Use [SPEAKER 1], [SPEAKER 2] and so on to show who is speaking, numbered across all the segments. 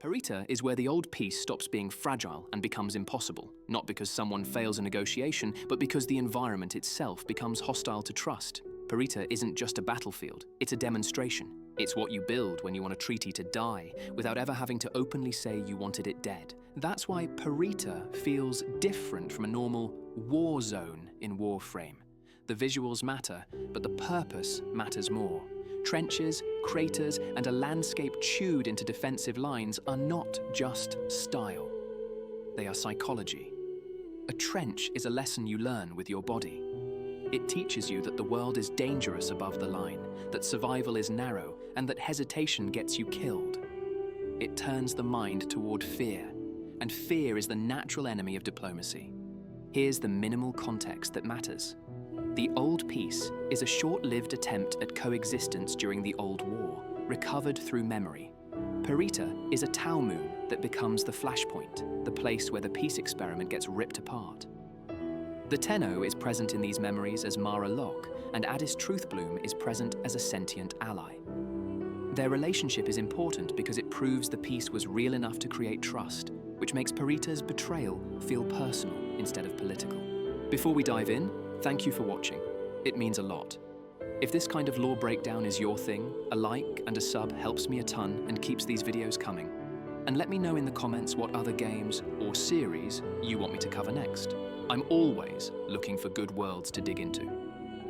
[SPEAKER 1] Perita is where the old peace stops being fragile and becomes impossible, not because someone fails a negotiation, but because the environment itself becomes hostile to trust. Perita isn't just a battlefield, it's a demonstration. It's what you build when you want a treaty to die, without ever having to openly say you wanted it dead. That's why Perita feels different from a normal war zone in Warframe. The visuals matter, but the purpose matters more. Trenches, craters, and a landscape chewed into defensive lines are not just style. They are psychology. A trench is a lesson you learn with your body. It teaches you that the world is dangerous above the line, that survival is narrow, and that hesitation gets you killed. It turns the mind toward fear, and fear is the natural enemy of diplomacy. Here's the minimal context that matters. The Old Peace is a short-lived attempt at coexistence during the Old War, recovered through memory. Perita is a Tau moon that becomes the flashpoint, the place where the peace experiment gets ripped apart. The Tenno is present in these memories as Mara Locke, and Addis Truthbloom is present as a sentient ally. Their relationship is important because it proves the peace was real enough to create trust, which makes Perita's betrayal feel personal instead of political. Before we dive in, thank you for watching. It means a lot. If this kind of lore breakdown is your thing, a like and a sub helps me a ton and keeps these videos coming. And let me know in the comments what other games or series you want me to cover next. I'm always looking for good worlds to dig into.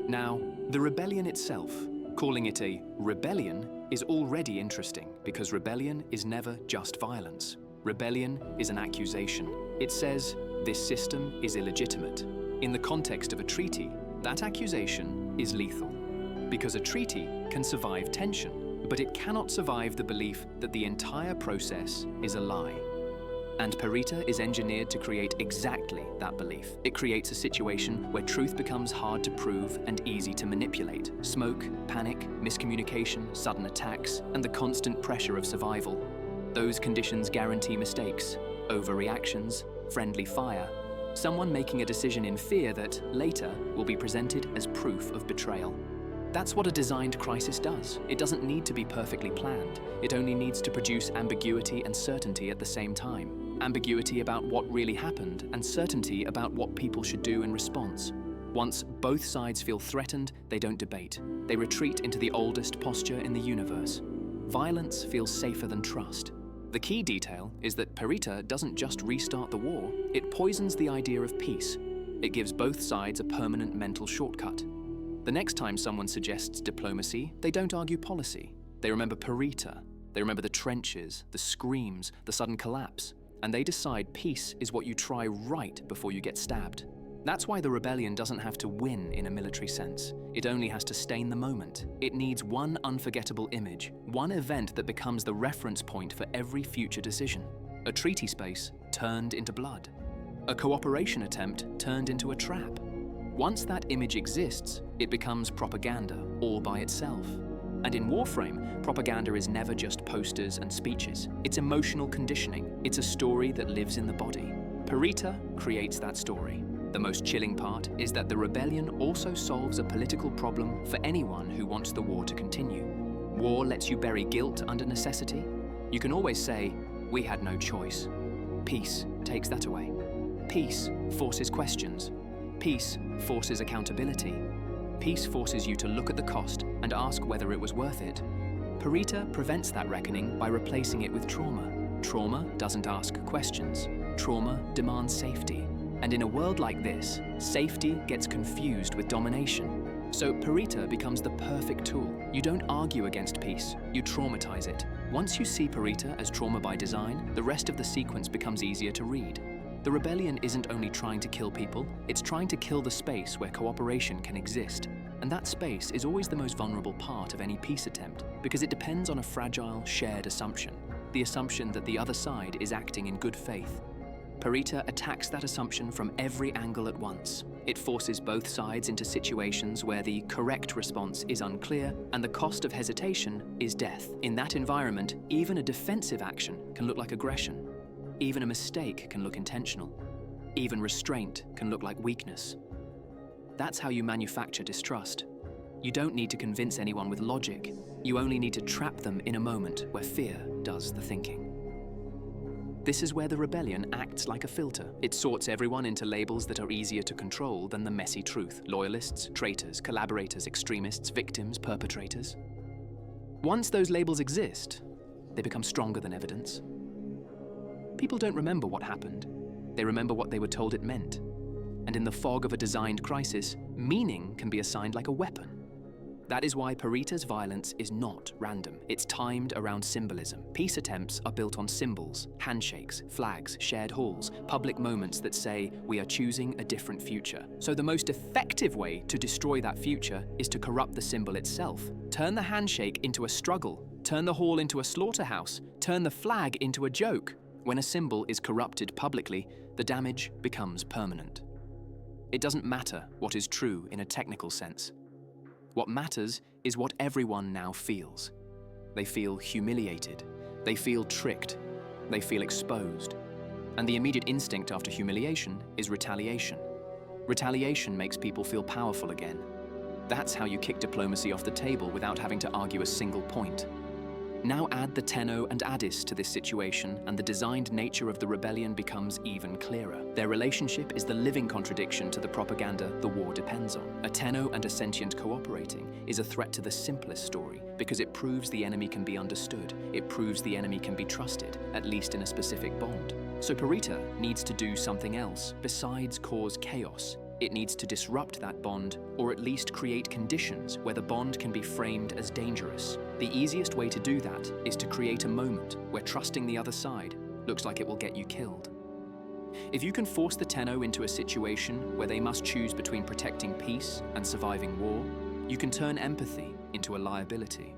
[SPEAKER 1] Now, the rebellion itself, calling it a rebellion is already interesting because rebellion is never just violence. Rebellion is an accusation. It says, this system is illegitimate. In the context of a treaty, that accusation is lethal. Because a treaty can survive tension, but it cannot survive the belief that the entire process is a lie. And Perita is engineered to create exactly that belief. It creates a situation where truth becomes hard to prove and easy to manipulate. Smoke, panic, miscommunication, sudden attacks, and the constant pressure of survival. Those conditions guarantee mistakes, overreactions, friendly fire, someone making a decision in fear that, later, will be presented as proof of betrayal. That's what a designed crisis does. It doesn't need to be perfectly planned. It only needs to produce ambiguity and certainty at the same time. Ambiguity about what really happened, and certainty about what people should do in response. Once both sides feel threatened, they don't debate. They retreat into the oldest posture in the universe. Violence feels safer than trust. The key detail is that Perita doesn't just restart the war, it poisons the idea of peace. It gives both sides a permanent mental shortcut. The next time someone suggests diplomacy, they don't argue policy. They remember Perita. They remember the trenches, the screams, the sudden collapse. And they decide peace is what you try right before you get stabbed. That's why the rebellion doesn't have to win in a military sense. It only has to stain the moment. It needs one unforgettable image, one event that becomes the reference point for every future decision. A treaty space turned into blood. A cooperation attempt turned into a trap. Once that image exists, it becomes propaganda all by itself. And in Warframe, propaganda is never just posters and speeches. It's emotional conditioning. It's a story that lives in the body. Perita creates that story. The most chilling part is that the rebellion also solves a political problem for anyone who wants the war to continue. War lets you bury guilt under necessity. You can always say, we had no choice. Peace takes that away. Peace forces questions. Peace forces accountability. Peace forces you to look at the cost and ask whether it was worth it. Perita prevents that reckoning by replacing it with trauma. Trauma doesn't ask questions. Trauma demands safety. And in a world like this, safety gets confused with domination. So Perita becomes the perfect tool. You don't argue against peace, you traumatize it. Once you see Perita as trauma by design, the rest of the sequence becomes easier to read. The rebellion isn't only trying to kill people, it's trying to kill the space where cooperation can exist. And that space is always the most vulnerable part of any peace attempt, because it depends on a fragile, shared assumption. The assumption that the other side is acting in good faith. Perita attacks that assumption from every angle at once. It forces both sides into situations where the correct response is unclear and the cost of hesitation is death. In that environment, even a defensive action can look like aggression. Even a mistake can look intentional. Even restraint can look like weakness. That's how you manufacture distrust. You don't need to convince anyone with logic. You only need to trap them in a moment where fear does the thinking. This is where the rebellion acts like a filter. It sorts everyone into labels that are easier to control than the messy truth: loyalists, traitors, collaborators, extremists, victims, perpetrators. Once those labels exist, they become stronger than evidence. People don't remember what happened. They remember what they were told it meant. And in the fog of a designed crisis, meaning can be assigned like a weapon. That is why Perita's violence is not random. It's timed around symbolism. Peace attempts are built on symbols: handshakes, flags, shared halls, public moments that say we are choosing a different future. So the most effective way to destroy that future is to corrupt the symbol itself. Turn the handshake into a struggle. Turn the hall into a slaughterhouse. Turn the flag into a joke. When a symbol is corrupted publicly, the damage becomes permanent. It doesn't matter what is true in a technical sense. What matters is what everyone now feels. They feel humiliated. They feel tricked. They feel exposed. And the immediate instinct after humiliation is retaliation. Retaliation makes people feel powerful again. That's how you kick diplomacy off the table without having to argue a single point. Now add the Tenno and Addis to this situation, and the designed nature of the rebellion becomes even clearer. Their relationship is the living contradiction to the propaganda the war depends on. A Tenno and a sentient cooperating is a threat to the simplest story, because it proves the enemy can be understood. It proves the enemy can be trusted, at least in a specific bond. So Perita needs to do something else besides cause chaos. It needs to disrupt that bond, or at least create conditions where the bond can be framed as dangerous. The easiest way to do that is to create a moment where trusting the other side looks like it will get you killed. If you can force the Tenno into a situation where they must choose between protecting peace and surviving war, you can turn empathy into a liability.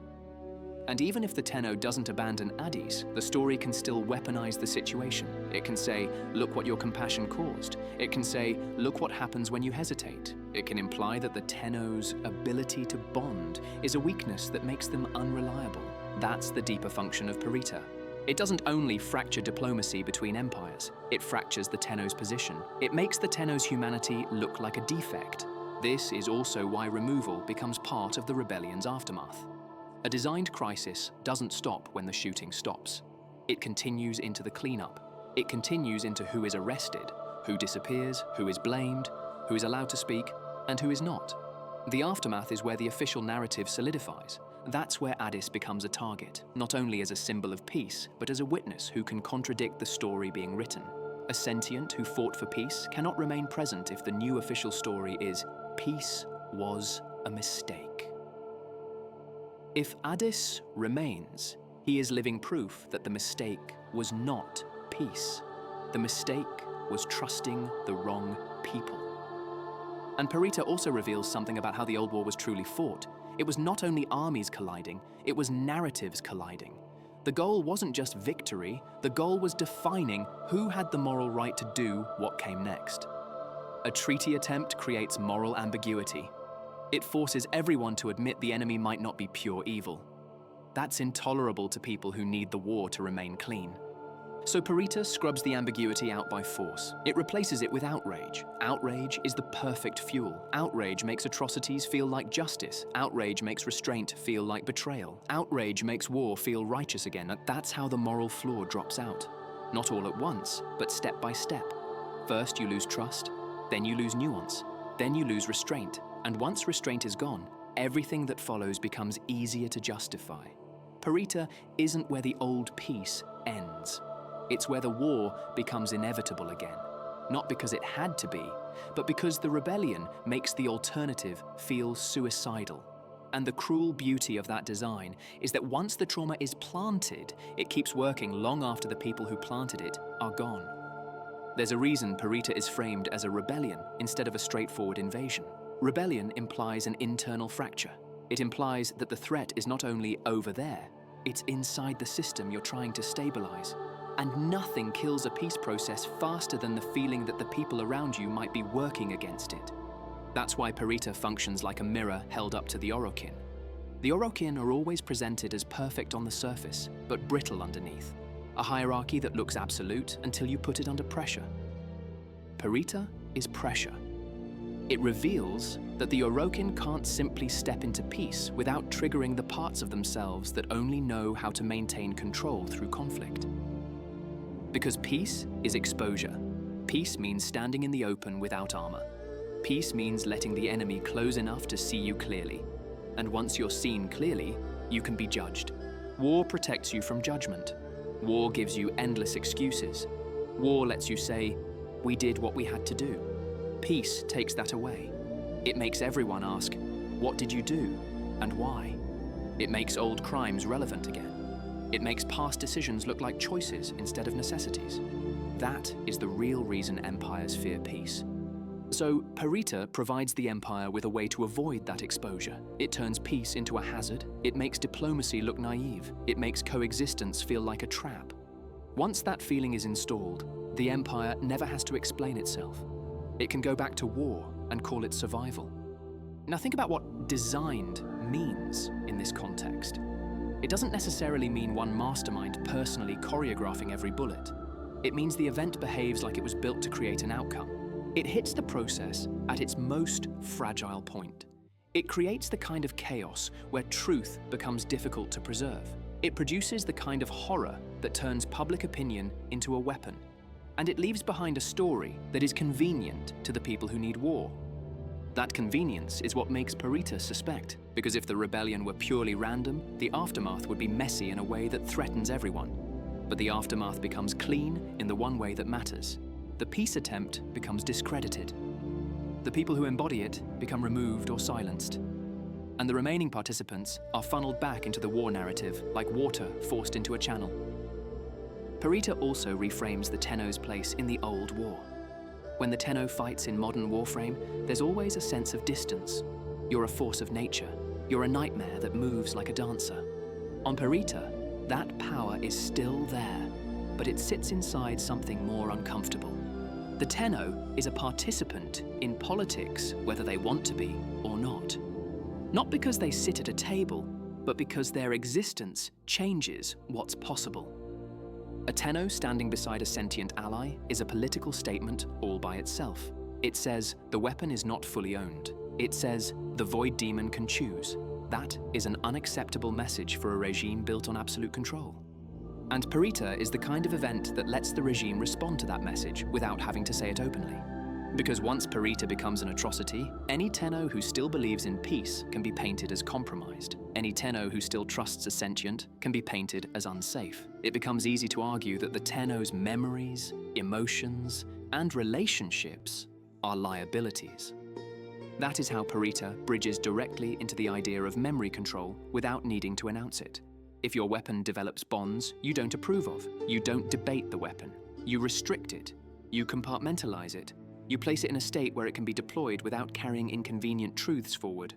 [SPEAKER 1] And even if the Tenno doesn't abandon Addis, the story can still weaponize the situation. It can say, look what your compassion caused. It can say, look what happens when you hesitate. It can imply that the Tenno's ability to bond is a weakness that makes them unreliable. That's the deeper function of Perita. It doesn't only fracture diplomacy between empires, it fractures the Tenno's position. It makes the Tenno's humanity look like a defect. This is also why removal becomes part of the rebellion's aftermath. A designed crisis doesn't stop when the shooting stops. It continues into the cleanup. It continues into who is arrested, who disappears, who is blamed, who is allowed to speak, and who is not. The aftermath is where the official narrative solidifies. That's where Addis becomes a target, not only as a symbol of peace, but as a witness who can contradict the story being written. A sentient who fought for peace cannot remain present if the new official story is, peace was a mistake. If Addis remains, he is living proof that the mistake was not peace. The mistake was trusting the wrong people. And Perita also reveals something about how the old war was truly fought. It was not only armies colliding, it was narratives colliding. The goal wasn't just victory, the goal was defining who had the moral right to do what came next. A treaty attempt creates moral ambiguity. It forces everyone to admit the enemy might not be pure evil. That's intolerable to people who need the war to remain clean. So Perita scrubs the ambiguity out by force. It replaces it with outrage. Outrage is the perfect fuel. Outrage makes atrocities feel like justice. Outrage makes restraint feel like betrayal. Outrage makes war feel righteous again. That's how the moral floor drops out. Not all at once, but step by step. First you lose trust, then you lose nuance, then you lose restraint. And once restraint is gone, everything that follows becomes easier to justify. Perita isn't where the old peace ends. It's where the war becomes inevitable again. Not because it had to be, but because the rebellion makes the alternative feel suicidal. And the cruel beauty of that design is that once the trauma is planted, it keeps working long after the people who planted it are gone. There's a reason Perita is framed as a rebellion instead of a straightforward invasion. Rebellion implies an internal fracture. It implies that the threat is not only over there, it's inside the system you're trying to stabilize. And nothing kills a peace process faster than the feeling that the people around you might be working against it. That's why Perita functions like a mirror held up to the Orokin. The Orokin are always presented as perfect on the surface, but brittle underneath. A hierarchy that looks absolute until you put it under pressure. Perita is pressure. It reveals that the Orokin can't simply step into peace without triggering the parts of themselves that only know how to maintain control through conflict. Because peace is exposure. Peace means standing in the open without armor. Peace means letting the enemy close enough to see you clearly. And once you're seen clearly, you can be judged. War protects you from judgment. War gives you endless excuses. War lets you say, "We did what we had to do." Peace takes that away. It makes everyone ask, "What did you do? And why?" It makes old crimes relevant again. It makes past decisions look like choices instead of necessities. That is the real reason empires fear peace. So, Perita provides the Empire with a way to avoid that exposure. It turns peace into a hazard, it makes diplomacy look naive, it makes coexistence feel like a trap. Once that feeling is installed, the Empire never has to explain itself. It can go back to war and call it survival. Now think about what designed means in this context. It doesn't necessarily mean one mastermind personally choreographing every bullet. It means the event behaves like it was built to create an outcome. It hits the process at its most fragile point. It creates the kind of chaos where truth becomes difficult to preserve. It produces the kind of horror that turns public opinion into a weapon. And it leaves behind a story that is convenient to the people who need war. That convenience is what makes Perita suspect, because if the rebellion were purely random, the aftermath would be messy in a way that threatens everyone. But the aftermath becomes clean in the one way that matters. The peace attempt becomes discredited. The people who embody it become removed or silenced. And the remaining participants are funneled back into the war narrative like water forced into a channel. Perita also reframes the Tenno's place in the old war. When the Tenno fights in modern Warframe, there's always a sense of distance. You're a force of nature. You're a nightmare that moves like a dancer. On Perita, that power is still there, but it sits inside something more uncomfortable. The Tenno is a participant in politics, whether they want to be or not. Not because they sit at a table, but because their existence changes what's possible. A Tenno standing beside a sentient ally is a political statement all by itself. It says the weapon is not fully owned. It says the Void Demon can choose. That is an unacceptable message for a regime built on absolute control. And Perita is the kind of event that lets the regime respond to that message without having to say it openly. Because once Perita becomes an atrocity, any Tenno who still believes in peace can be painted as compromised. Any Tenno who still trusts a sentient can be painted as unsafe. It becomes easy to argue that the Tenno's memories, emotions, and relationships are liabilities. That is how Perita bridges directly into the idea of memory control without needing to announce it. If your weapon develops bonds you don't approve of, you don't debate the weapon. You restrict it. You compartmentalize it. You place it in a state where it can be deployed without carrying inconvenient truths forward.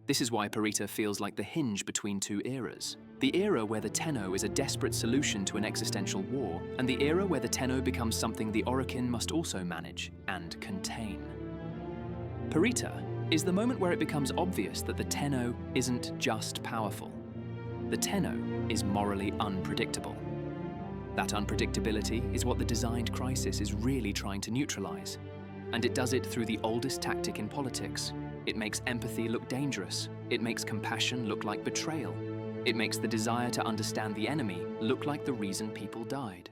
[SPEAKER 1] This is why Perita feels like the hinge between two eras. The era where the Tenno is a desperate solution to an existential war, and the era where the Tenno becomes something the Orokin must also manage and contain. Perita is the moment where it becomes obvious that the Tenno isn't just powerful. The Tenno is morally unpredictable. That unpredictability is what the designed crisis is really trying to neutralize. And it does it through the oldest tactic in politics. It makes empathy look dangerous. It makes compassion look like betrayal. It makes the desire to understand the enemy look like the reason people died.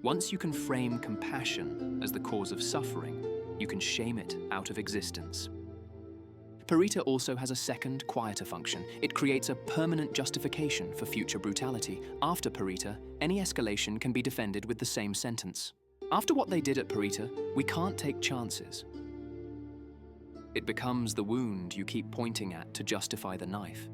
[SPEAKER 1] Once you can frame compassion as the cause of suffering, you can shame it out of existence. Perita also has a second, quieter function. It creates a permanent justification for future brutality. After Perita, any escalation can be defended with the same sentence. After what they did at Perita, we can't take chances. It becomes the wound you keep pointing at to justify the knife.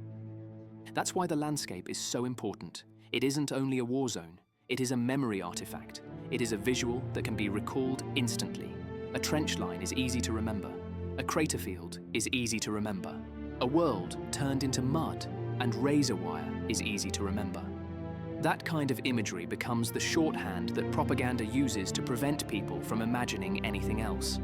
[SPEAKER 1] That's why the landscape is so important. It isn't only a war zone. It is a memory artifact. It is a visual that can be recalled instantly. A trench line is easy to remember. A crater field is easy to remember. A world turned into mud and razor wire is easy to remember. That kind of imagery becomes the shorthand that propaganda uses to prevent people from imagining anything else.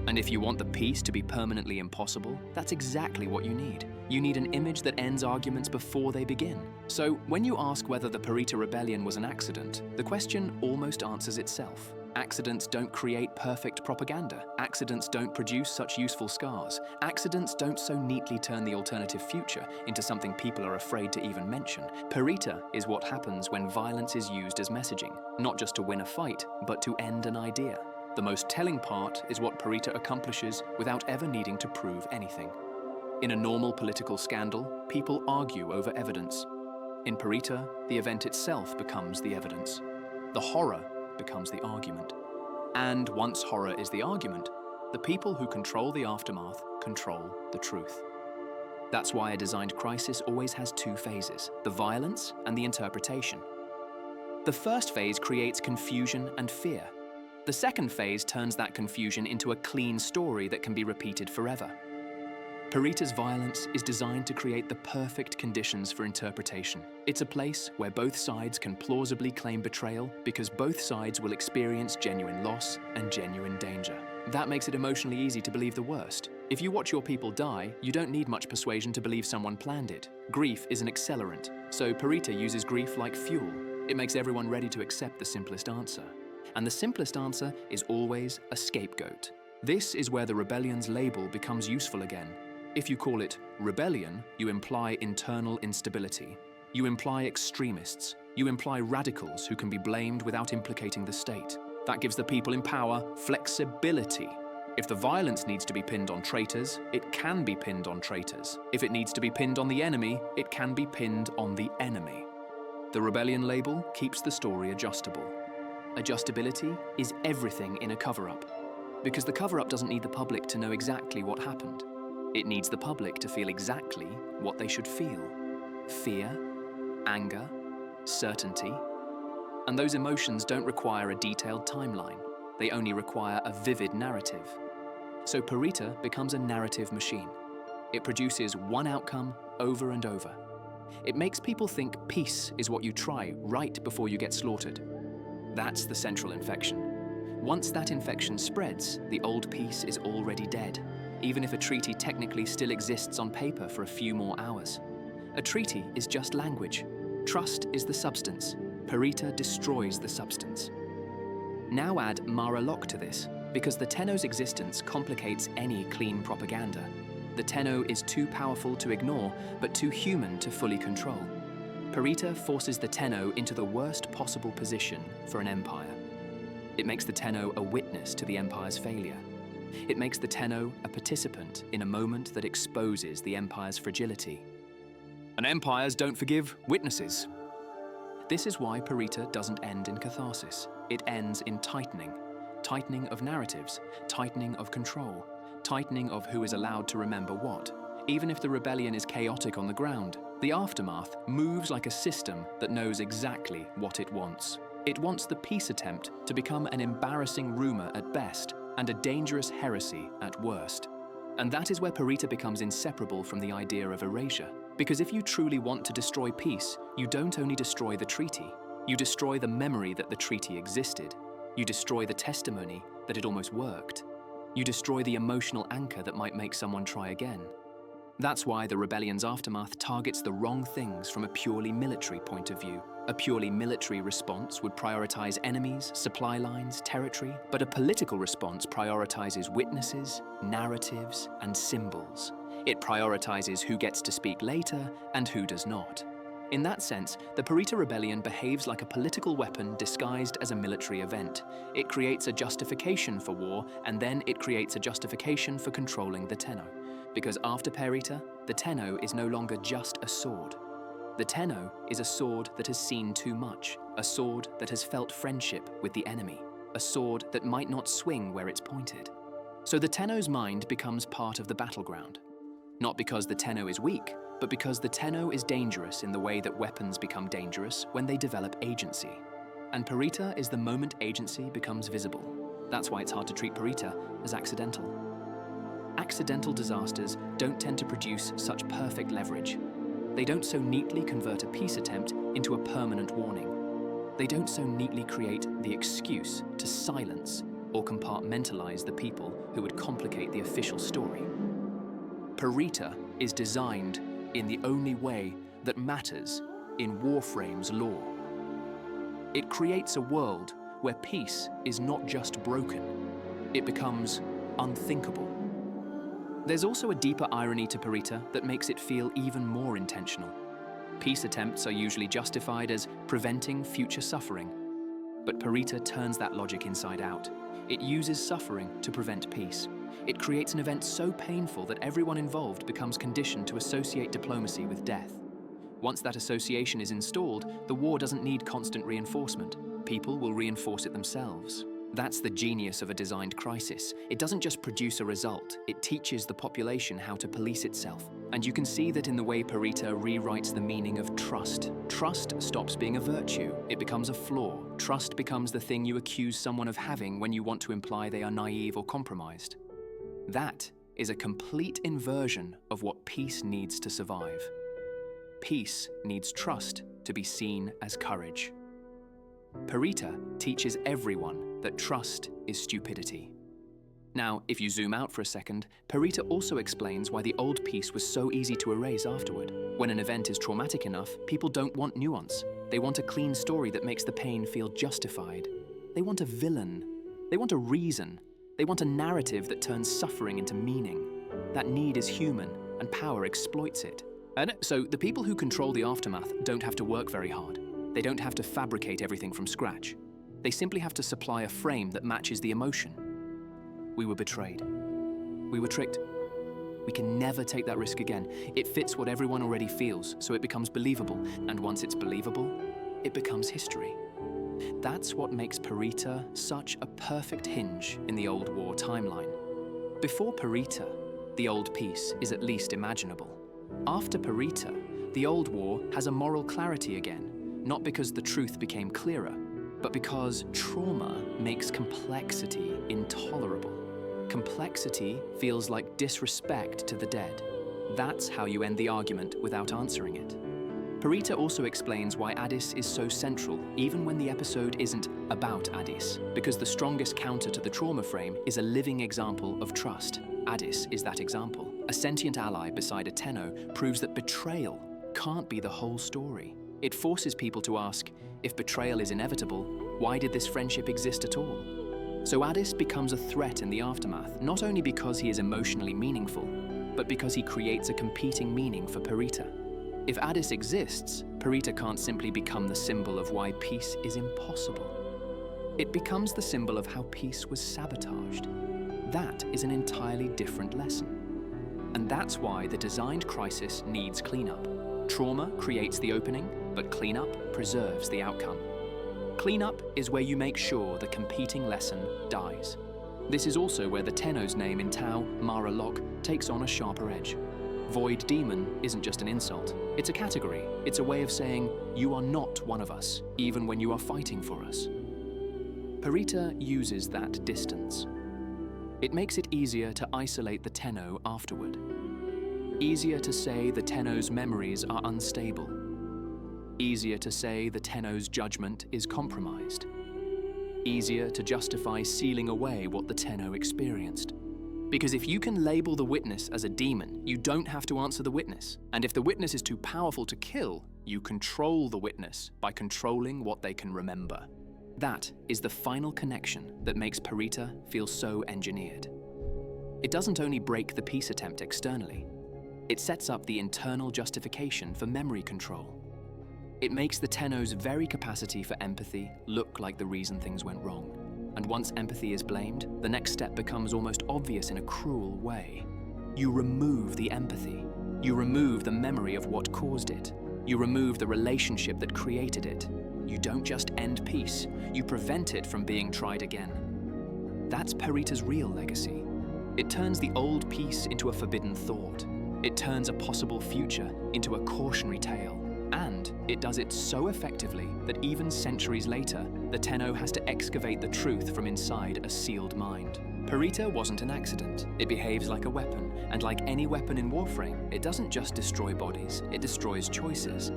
[SPEAKER 1] And if you want the peace to be permanently impossible, that's exactly what you need. You need an image that ends arguments before they begin. So when you ask whether the Perita Rebellion was an accident, the question almost answers itself. Accidents don't create perfect propaganda. Accidents don't produce such useful scars. Accidents don't so neatly turn the alternative future into something people are afraid to even mention. Perita is what happens when violence is used as messaging, not just to win a fight, but to end an idea. The most telling part is what Perita accomplishes without ever needing to prove anything. In a normal political scandal, people argue over evidence. In Perita, the event itself becomes the evidence. The horror becomes the argument. And once horror is the argument, the people who control the aftermath control the truth. That's why a designed crisis always has two phases, the violence and the interpretation. The first phase creates confusion and fear. The second phase turns that confusion into a clean story that can be repeated forever. Perita's violence is designed to create the perfect conditions for interpretation. It's a place where both sides can plausibly claim betrayal because both sides will experience genuine loss and genuine danger. That makes it emotionally easy to believe the worst. If you watch your people die, you don't need much persuasion to believe someone planned it. Grief is an accelerant, so Perita uses grief like fuel. It makes everyone ready to accept the simplest answer. And the simplest answer is always a scapegoat. This is where the rebellion's label becomes useful again. If you call it rebellion, you imply internal instability. You imply extremists. You imply radicals who can be blamed without implicating the state. That gives the people in power flexibility. If the violence needs to be pinned on traitors, it can be pinned on traitors. If it needs to be pinned on the enemy, it can be pinned on the enemy. The rebellion label keeps the story adjustable. Adjustability is everything in a cover-up, because the cover-up doesn't need the public to know exactly what happened. It needs the public to feel exactly what they should feel. Fear, anger, certainty. And those emotions don't require a detailed timeline. They only require a vivid narrative. So Perita becomes a narrative machine. It produces one outcome over and over. It makes people think peace is what you try right before you get slaughtered. That's the central infection. Once that infection spreads, the old peace is already dead, even if a treaty technically still exists on paper for a few more hours. A treaty is just language. Trust is the substance. Perita destroys the substance. Now add Mara Locke to this, because the Tenno's existence complicates any clean propaganda. The Tenno is too powerful to ignore, but too human to fully control. Perita forces the Tenno into the worst possible position for an empire. It makes the Tenno a witness to the empire's failure. It makes the Tenno a participant in a moment that exposes the empire's fragility. And empires don't forgive witnesses. This is why Perita doesn't end in catharsis. It ends in tightening. Tightening of narratives, tightening of control, tightening of who is allowed to remember what. Even if the rebellion is chaotic on the ground, the aftermath moves like a system that knows exactly what it wants. It wants the peace attempt to become an embarrassing rumor at best and a dangerous heresy at worst. And that is where Perita becomes inseparable from the idea of erasure. Because if you truly want to destroy peace, you don't only destroy the treaty, you destroy the memory that the treaty existed. You destroy the testimony that it almost worked. You destroy the emotional anchor that might make someone try again. That's why the rebellion's aftermath targets the wrong things from a purely military point of view. A purely military response would prioritize enemies, supply lines, territory, but a political response prioritizes witnesses, narratives, and symbols. It prioritizes who gets to speak later and who does not. In that sense, the Perita Rebellion behaves like a political weapon disguised as a military event. It creates a justification for war, and then it creates a justification for controlling the Tenno. Because after Perita, the Tenno is no longer just a sword. The Tenno is a sword that has seen too much, a sword that has felt friendship with the enemy, a sword that might not swing where it's pointed. So the Tenno's mind becomes part of the battleground. Not because the Tenno is weak, but because the Tenno is dangerous in the way that weapons become dangerous when they develop agency. And Perita is the moment agency becomes visible. That's why it's hard to treat Perita as accidental. Accidental disasters don't tend to produce such perfect leverage. They don't so neatly convert a peace attempt into a permanent warning. They don't so neatly create the excuse to silence or compartmentalize the people who would complicate the official story. Perita is designed in the only way that matters in Warframe's law. It creates a world where peace is not just broken, it becomes unthinkable. There's also a deeper irony to Perita that makes it feel even more intentional. Peace attempts are usually justified as preventing future suffering, but Perita turns that logic inside out. It uses suffering to prevent peace. It creates an event so painful that everyone involved becomes conditioned to associate diplomacy with death. Once that association is installed, the war doesn't need constant reinforcement. People will reinforce it themselves. That's the genius of a designed crisis. It doesn't just produce a result, it teaches the population how to police itself. And you can see that in the way Perita rewrites the meaning of trust. Trust stops being a virtue, it becomes a flaw. Trust becomes the thing you accuse someone of having when you want to imply they are naive or compromised. That is a complete inversion of what peace needs to survive. Peace needs trust to be seen as courage. Perita teaches everyone that trust is stupidity. Now, if you zoom out for a second, Perita also explains why the old peace was so easy to erase afterward. When an event is traumatic enough, people don't want nuance. They want a clean story that makes the pain feel justified. They want a villain. They want a reason. They want a narrative that turns suffering into meaning. That need is human, and power exploits it. And so the people who control the aftermath don't have to work very hard. They don't have to fabricate everything from scratch. They simply have to supply a frame that matches the emotion. We were betrayed. We were tricked. We can never take that risk again. It fits what everyone already feels, so it becomes believable. And once it's believable, it becomes history. That's what makes Perita such a perfect hinge in the old war timeline. Before Perita, the old peace is at least imaginable. After Perita, the old war has a moral clarity again, not because the truth became clearer, but because trauma makes complexity intolerable. Complexity feels like disrespect to the dead. That's how you end the argument without answering it. Perita also explains why Addis is so central, even when the episode isn't about Addis, because the strongest counter to the trauma frame is a living example of trust. Addis is that example. A sentient ally beside a Tenno proves that betrayal can't be the whole story. It forces people to ask, if betrayal is inevitable, why did this friendship exist at all? So Addis becomes a threat in the aftermath, not only because he is emotionally meaningful, but because he creates a competing meaning for Perita. If Addis exists, Perita can't simply become the symbol of why peace is impossible. It becomes the symbol of how peace was sabotaged. That is an entirely different lesson. And that's why the designed crisis needs cleanup. Trauma creates the opening, but cleanup preserves the outcome. Cleanup is where you make sure the competing lesson dies. This is also where the Tenno's name in Tau, Mara Locke, takes on a sharper edge. Void Demon isn't just an insult, it's a category. It's a way of saying, you are not one of us, even when you are fighting for us. Perita uses that distance. It makes it easier to isolate the Tenno afterward. Easier to say the Tenno's memories are unstable. Easier to say the Tenno's judgment is compromised. Easier to justify sealing away what the Tenno experienced. Because if you can label the witness as a demon, you don't have to answer the witness. And if the witness is too powerful to kill, you control the witness by controlling what they can remember. That is the final connection that makes Perita feel so engineered. It doesn't only break the peace attempt externally, it sets up the internal justification for memory control. It makes the Tenno's very capacity for empathy look like the reason things went wrong. And once empathy is blamed, the next step becomes almost obvious in a cruel way. You remove the empathy. You remove the memory of what caused it. You remove the relationship that created it. You don't just end peace, you prevent it from being tried again. That's Perita's real legacy. It turns the old peace into a forbidden thought. It turns a possible future into a cautionary tale. And it does it so effectively that even centuries later, the Tenno has to excavate the truth from inside a sealed mind. Perita wasn't an accident. It behaves like a weapon, and like any weapon in Warframe, it doesn't just destroy bodies, it destroys choices.